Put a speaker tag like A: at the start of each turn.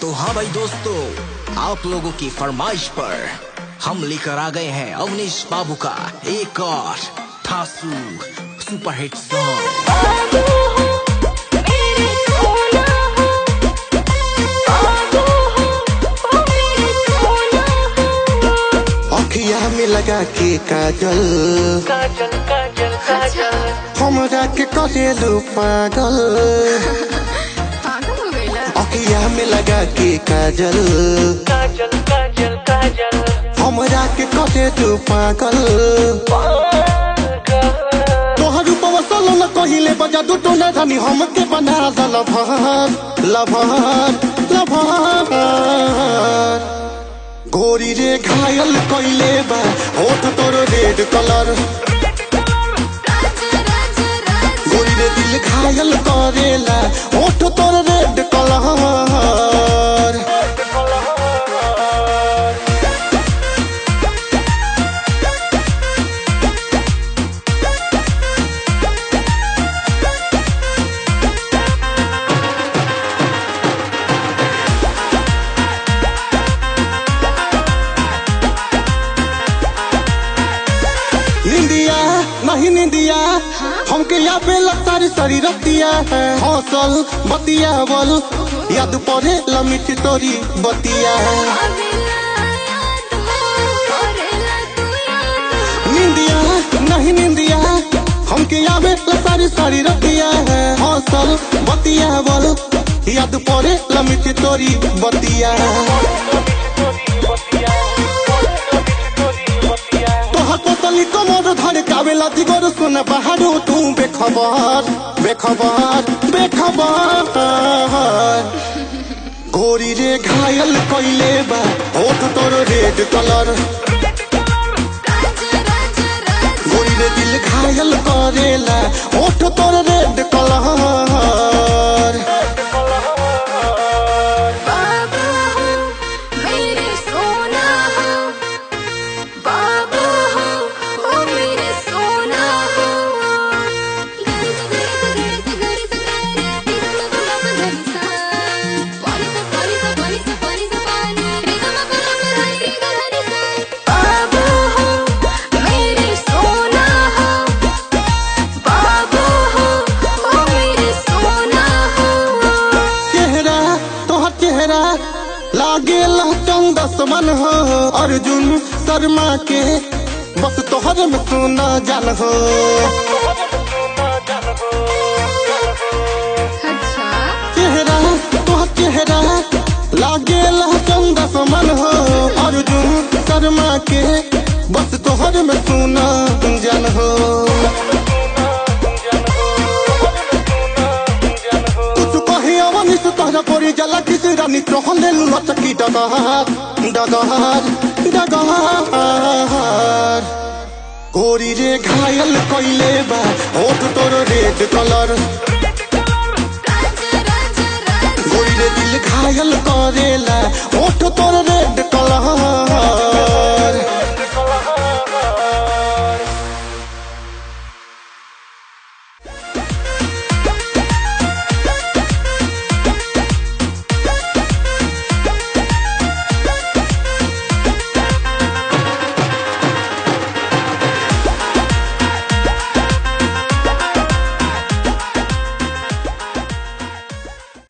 A: तो हाँ भाई दोस्तों, आप लोगों की फरमाइश पर हम लेकर आ गए हैं अवनीश बाबू का एक और थासू सुपरहिट सॉन्ग।
B: अखिया में लगा के काजल
C: काजल काजल काजल
B: हमरा के करेलू पागल।
D: पागल हो गईला।
B: अखिया में लगा के काजल
C: काजल काजल काजल
B: हमरा के करेलू पागल। तोहर रूपवा सोलो न कहिले बजा दू टोना रानी हमके बना लभार लभार लभार। गोरी रे घायल कइले बा होठ तोर रेड कलर। गोरी रे दिल घायल करेला होठ तोर रेड कलर। निंदिया नहीं निंदिया हमके यहाँ पे सारी सारी रतिया हौसल बतिया बल याद पड़े लमिट तोरी बतिया। निंदिया नहीं निंदिया हमके यहाँ पे सारी सारी रतिया हौसल बतिया बल याद पड़े लमिट तोरी बतिया। कोतली कमर धर कावेला दिगोर सुन बहारो तू बेखबर बेखबर बेखबर। गोरी रे घायल कइले बा होठ तोर रेड कलर। गोरी रे दिल घायल करेला होठ तोर रेड कलर। लागेला चंदस मन हो अर्जुन शर्मा के बस तोहर में सुना जान हो। चेहरा तोहर चेहरा लागेला चंदस मन हो अर्जुन शर्मा के बस तोहर में सुना जान हो। तोहरा कोरी जला किस रानी तोहले लचकी डगहार डगहार डगहार। गोरी रे घायल कइले बा होठ तोर रेड कलर। गोरी रे दिल घायल करेला होठ तोर रेड कलर।